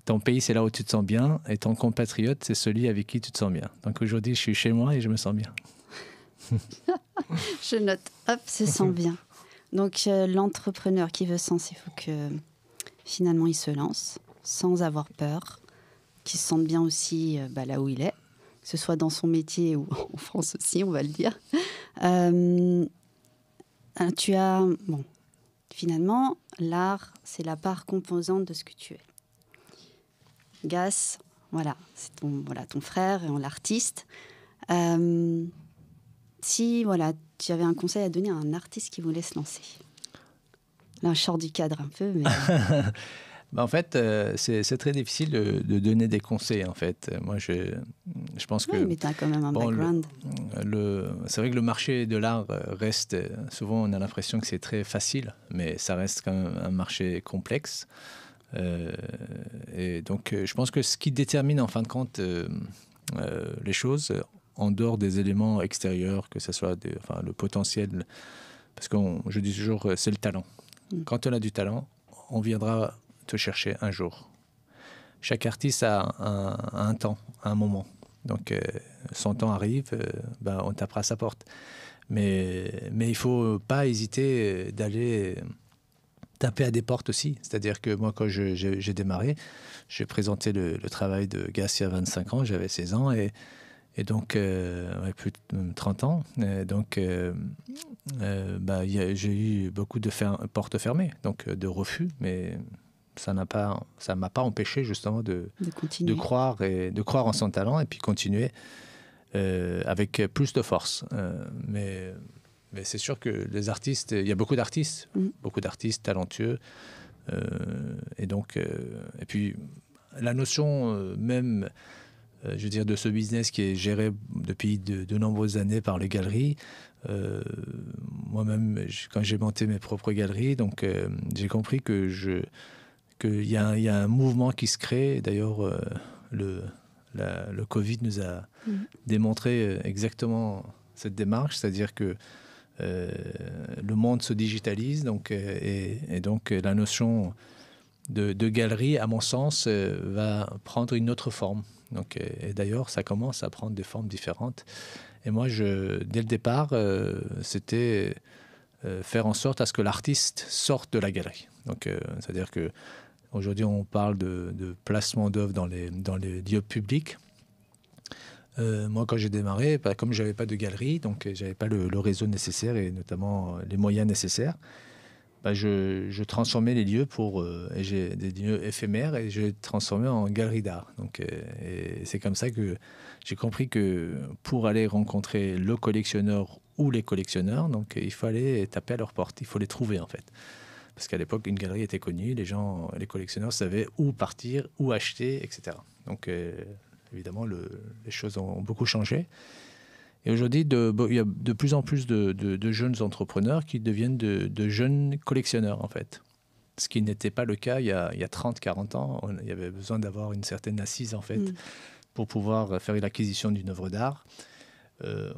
ton pays, c'est là où tu te sens bien, et ton compatriote, c'est celui avec qui tu te sens bien. Donc, aujourd'hui, je suis chez moi et je me sens bien. Je note, hop, se sent bien. Donc, l'entrepreneur qui veut se lancer, il faut que finalement, il se lance sans avoir peur, qu'il se sente bien aussi là où il est, que ce soit dans son métier ou en France aussi, on va le dire. Finalement, l'art, c'est la part composante de ce que tu es. Gas, c'est ton frère, l'artiste. Si tu avais un conseil à donner à un artiste qui voulait se lancer. Là, je sors du cadre un peu, mais... En fait, c'est très difficile de donner des conseils, en fait. Moi, je pense que... Oui, mais tu as quand même un background. C'est vrai que le marché de l'art reste... Souvent, on a l'impression que c'est très facile, mais ça reste quand même un marché complexe. Et donc, je pense que ce qui détermine, en fin de compte, les choses, en dehors des éléments extérieurs, que ce soit le potentiel... Parce que je dis toujours, c'est le talent. Quand on a du talent, on viendra te chercher un jour. Chaque artiste a un temps, un moment. Donc, son temps arrive, on tapera à sa porte. Mais il ne faut pas hésiter d'aller taper à des portes aussi. C'est-à-dire que moi, quand j'ai démarré, j'ai présenté le travail de Gas il y a 25 ans, j'avais 16 ans, et donc, plus de 30 ans. Donc, j'ai eu beaucoup de portes fermées, donc de refus, mais ça m'a pas empêché justement de croire en son talent et puis continuer avec plus de force. Mais c'est sûr que les artistes, il y a beaucoup d'artistes talentueux, et donc et puis la notion même, je veux dire, de ce business qui est géré depuis de nombreuses années par les galeries. Moi-même, quand j'ai monté mes propres galeries, donc j'ai compris qu'il y a un mouvement qui se crée. D'ailleurs, le Covid nous a démontré exactement cette démarche, c'est-à-dire que le monde se digitalise, donc, et donc la notion de galerie, à mon sens, va prendre une autre forme. Donc, et d'ailleurs, ça commence à prendre des formes différentes. Et moi, dès le départ, c'était faire en sorte à ce que l'artiste sorte de la galerie. Donc, c'est-à-dire que aujourd'hui, on parle de placement d'œuvres dans les lieux publics. Moi, quand j'ai démarré, comme je n'avais pas de galerie, donc je n'avais pas le réseau nécessaire et notamment les moyens nécessaires, je transformais les lieux et j'ai des lieux éphémères et je les transformais en galerie d'art. Donc, et c'est comme ça que j'ai compris que pour aller rencontrer le collectionneur ou les collectionneurs, donc il fallait taper à leur porte, il faut les trouver en fait. Parce qu'à l'époque, une galerie était connue, les collectionneurs savaient où partir, où acheter, etc. Donc, évidemment, les choses ont beaucoup changé. Et aujourd'hui, il y a de plus en plus de jeunes entrepreneurs qui deviennent de jeunes collectionneurs, en fait. Ce qui n'était pas le cas il y a 30-40 ans. Il y avait besoin d'avoir une certaine assise, en fait, pour pouvoir faire l'acquisition d'une œuvre d'art.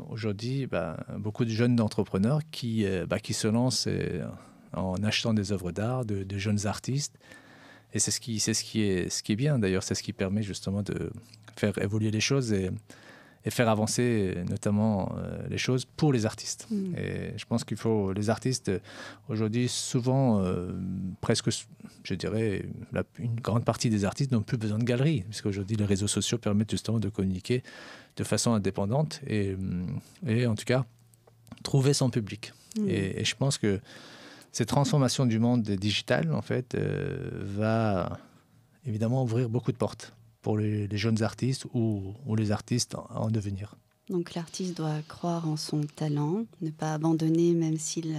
Aujourd'hui, beaucoup de jeunes entrepreneurs qui se lancent en achetant des œuvres d'art de jeunes artistes. Et c'est ce qui est bien, d'ailleurs. C'est ce qui permet justement de faire évoluer les choses et faire avancer notamment les choses pour les artistes. Et je pense qu'il faut... Les artistes, aujourd'hui, souvent, presque, je dirais, une grande partie des artistes n'ont plus besoin de galeries, puisqu'aujourd'hui, les réseaux sociaux permettent justement de communiquer de façon indépendante et en tout cas, trouver son public. Et je pense que cette transformation du monde digital, en fait, va évidemment ouvrir beaucoup de portes pour les jeunes artistes ou les artistes en devenir. Donc l'artiste doit croire en son talent, ne pas abandonner même s'il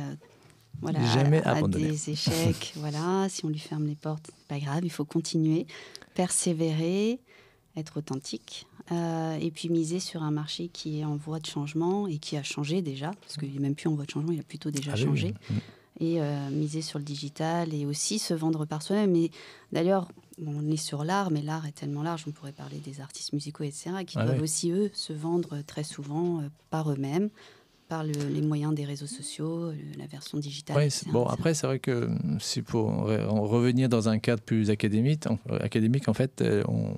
Jamais a abandonner. des échecs. Voilà, si on lui ferme les portes, c'est pas grave, il faut continuer, persévérer, être authentique et puis miser sur un marché qui est en voie de changement et qui a changé déjà, parce qu'il n'est même plus en voie de changement, il a plutôt déjà changé. Oui. Et miser sur le digital et aussi se vendre par soi-même. Et d'ailleurs, on est sur l'art, mais l'art est tellement large, on pourrait parler des artistes musicaux, etc., qui doivent aussi, eux, se vendre très souvent par eux-mêmes, par les moyens des réseaux sociaux, la version digitale. Oui, etc., bon, après, c'est vrai que si pour revenir dans un cadre plus académique en fait, on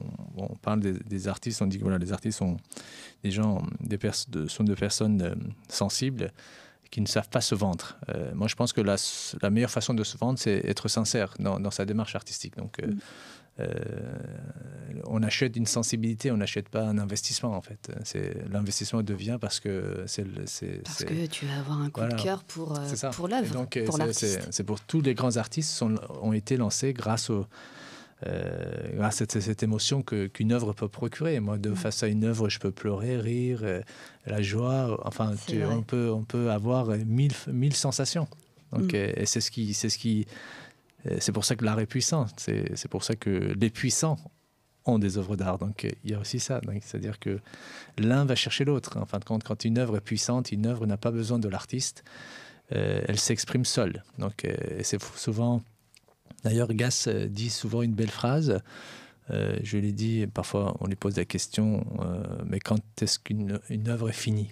parle des artistes, on dit que voilà, les artistes sont des gens, sont des personnes sensibles, qui ne savent pas se vendre. Moi, je pense que la meilleure façon de se vendre, c'est être sincère dans sa démarche artistique. Donc, on achète une sensibilité, on n'achète pas un investissement, en fait. L'investissement devient parce que parce que tu vas avoir un coup de cœur pour l'œuvre, pour l'artiste. C'est pour tous les grands artistes ont été lancés grâce à cette émotion qu'une œuvre peut procurer. Moi, face à une œuvre, je peux pleurer, rire, la joie. Enfin, on peut avoir mille sensations. Donc, et c'est pour ça que l'art est puissant. C'est pour ça que les puissants ont des œuvres d'art. Donc, il y a aussi ça. C'est-à-dire que l'un va chercher l'autre. En fin de compte, quand une œuvre est puissante, une œuvre n'a pas besoin de l'artiste. Elle s'exprime seule. Donc, et c'est souvent... D'ailleurs, Gass dit souvent une belle phrase. Je l'ai dit, parfois on lui pose la question, mais quand est-ce qu'une œuvre est finie ?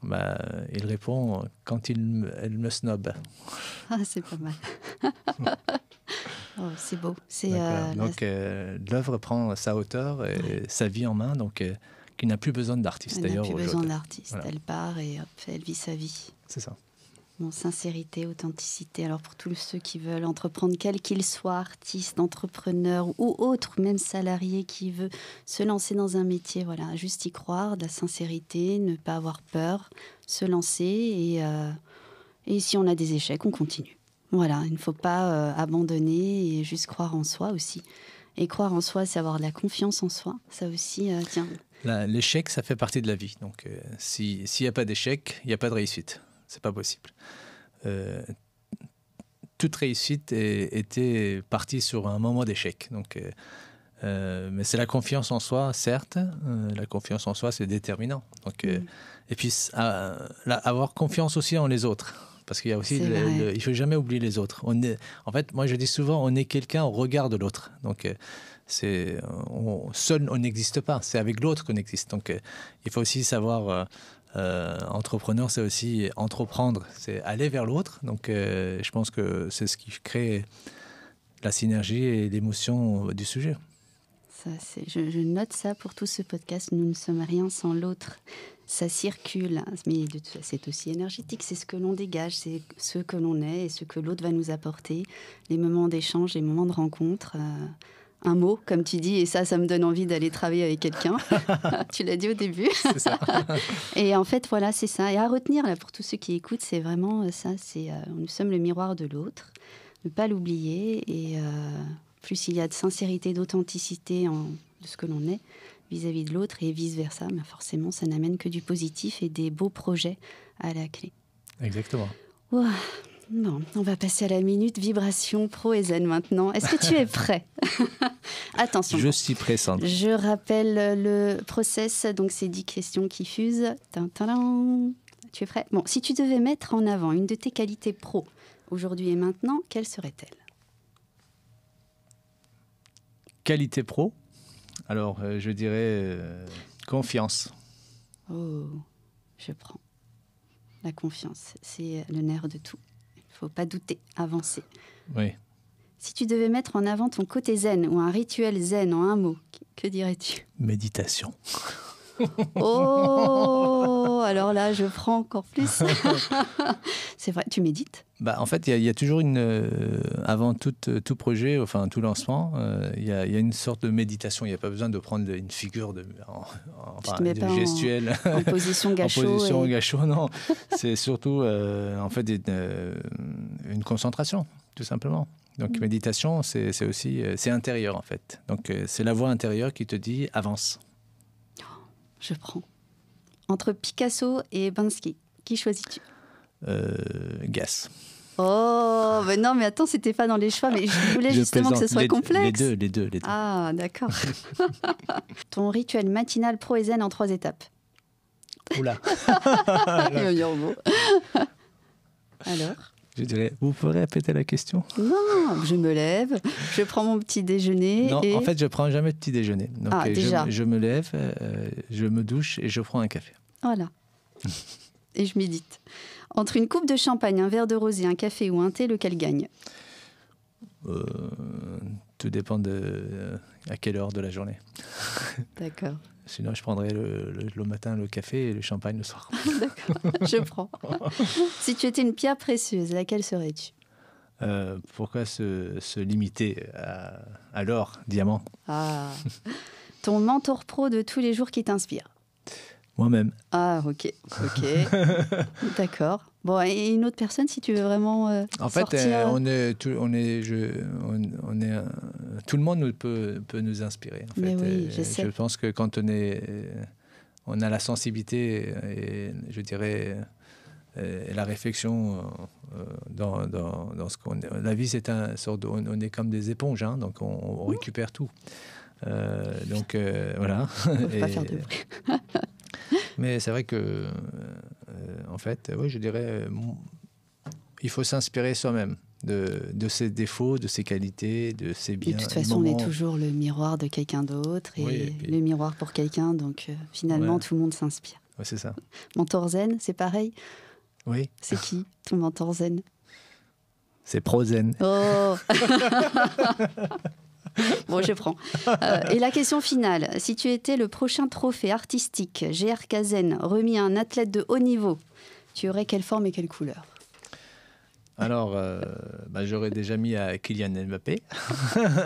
Il répond, quand elle me snob. Ah, c'est pas mal. Oh, c'est beau. Donc, l'œuvre prend sa hauteur et sa vie en main, donc qui n'a plus besoin d'artiste. Elle n'a plus besoin d'artiste. Voilà. Elle part et hop, elle vit sa vie. C'est ça. Bon, sincérité, authenticité. Alors pour tous ceux qui veulent entreprendre, quel qu'ils soient, artistes, entrepreneurs ou autres, même salariés qui veulent se lancer dans un métier, voilà, juste y croire, de la sincérité, ne pas avoir peur, se lancer et si on a des échecs, on continue. Voilà, il ne faut pas abandonner et juste croire en soi aussi. Et croire en soi, c'est avoir de la confiance en soi. Ça aussi, tiens. L'échec, ça fait partie de la vie. Donc, s'il n'y a pas d'échec, il n'y a pas de réussite. C'est pas possible. Toute réussite était partie sur un moment d'échec. Donc, mais c'est la confiance en soi, certes. La confiance en soi, c'est déterminant. Donc, et puis, avoir confiance aussi en les autres. Parce qu'il y a aussi, il ne faut jamais oublier les autres. En fait, moi, je dis souvent, on est quelqu'un au regard de l'autre. Donc, seul, on n'existe pas. C'est avec l'autre qu'on existe. Donc, il faut aussi savoir... entrepreneur, c'est aussi entreprendre, c'est aller vers l'autre. Donc, je pense que c'est ce qui crée la synergie et l'émotion du sujet. Je note ça pour tout ce podcast. Nous ne sommes rien sans l'autre. Ça circule, mais c'est aussi énergétique. C'est ce que l'on dégage, c'est ce que l'on est et ce que l'autre va nous apporter. Les moments d'échange, les moments de rencontre. Un mot, comme tu dis, et ça me donne envie d'aller travailler avec quelqu'un. Tu l'as dit au début. C'est ça. Et en fait, voilà, c'est ça. Et à retenir, là, pour tous ceux qui écoutent, c'est vraiment ça. Nous sommes le miroir de l'autre. Ne pas l'oublier. Et plus il y a de sincérité, d'authenticité de ce que l'on est vis-à-vis de l'autre et vice-versa, mais forcément, ça n'amène que du positif et des beaux projets à la clé. Exactement. Wow. Bon, on va passer à la minute vibration pro et zen maintenant. Est-ce que tu es prêt ? Attention. Je suis prêt, Sandra. Je rappelle le process, donc c'est 10 questions qui fusent. Tadam. Tu es prêt ? Bon, si tu devais mettre en avant une de tes qualités pro, aujourd'hui et maintenant, quelle serait-elle ? Qualité pro ? Alors, je dirais confiance. Oh, je prends. La confiance, c'est le nerf de tout. Il ne faut pas douter, avancer. Oui. Si tu devais mettre en avant ton côté zen ou un rituel zen en un mot, que dirais-tu ? Méditation. Oh, alors là, je prends encore plus. C'est vrai, tu médites ? En fait, il y a toujours avant tout projet, enfin tout lancement, il y a une sorte de méditation. Il n'y a pas besoin de prendre une figure gestuelle. En position gâchot. En position gâchot, non. C'est surtout en fait une concentration, tout simplement. Donc méditation, c'est aussi c'est intérieur en fait. Donc c'est la voix intérieure qui te dit avance. Je prends. Entre Picasso et Banksy, qui choisis-tu? Gas. Oh, mais non, mais attends, c'était pas dans les choix, mais je voulais justement que ce soit complexe. Les deux. Ah, d'accord. Ton rituel matinal pro et zen en 3 étapes. Oula. Il va venir au mot. Alors? Je dirais, vous pourrez répéter la question? Non, je me lève, je prends mon petit déjeuner. Non, et... en fait, je prends jamais de petit déjeuner. Donc, déjà. Je me lève, je me douche et je prends un café. Voilà. Et je médite. Entre une coupe de champagne, un verre de rosé, un café ou un thé, lequel gagne? Tout dépend de à quelle heure de la journée. D'accord. Sinon, je prendrais le matin le café et le champagne le soir. D'accord, je prends. Si tu étais une pierre précieuse, laquelle serais-tu? Pourquoi se limiter à l'or, diamant? Ah. Ton mentor pro de tous les jours qui t'inspire? Moi-même. Ah, ok. D'accord. Bon, et une autre personne, si tu veux vraiment en fait, sortir... tout le monde peut nous inspirer. En fait. Mais oui, je sais. Je pense que quand on a la sensibilité et je dirais la réflexion dans ce qu'on est. La vie, c'est un sorte on est comme des éponges, hein, donc on récupère tout. Donc voilà. On ne peut pas faire de bruit. Mais c'est vrai que, en fait, oui, je dirais, il faut s'inspirer soi-même de ses défauts, de ses qualités, de ses biens. De toute façon, on est toujours le miroir de quelqu'un d'autre et puis... le miroir pour quelqu'un. Donc, finalement, tout le monde s'inspire. Ouais, c'est ça. Mentor zen, c'est pareil? Oui. C'est qui, ton mentor zen? C'est Prozen. Oh. Bon, je prends. Et la question finale. Si tu étais le prochain trophée artistique GRK Zen remis à un athlète de haut niveau, tu aurais quelle forme et quelle couleur? Alors, j'aurais déjà mis à Kylian Mbappé.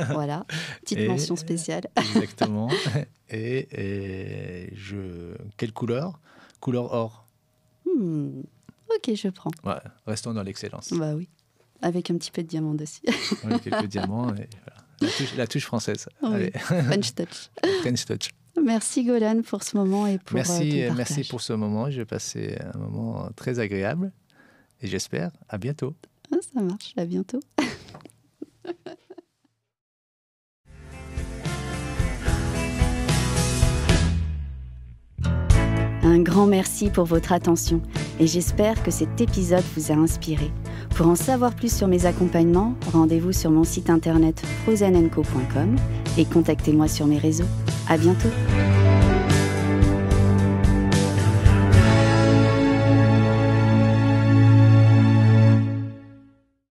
Voilà, petite mention spéciale. Exactement. Quelle couleur? Couleur or. Ok, je prends. Ouais, restons dans l'excellence. Bah oui, avec un petit peu de diamant dessus. Oui, quelques diamants et voilà. La touche française. Oui. French touch. French touch. Merci Golan pour ce moment et pour ton partage. Merci pour ce moment. J'ai passé un moment très agréable et j'espère à bientôt. Ça marche, à bientôt. Un grand merci pour votre attention et j'espère que cet épisode vous a inspiré. Pour en savoir plus sur mes accompagnements, rendez-vous sur mon site internet prozenenco.com et contactez-moi sur mes réseaux. À bientôt.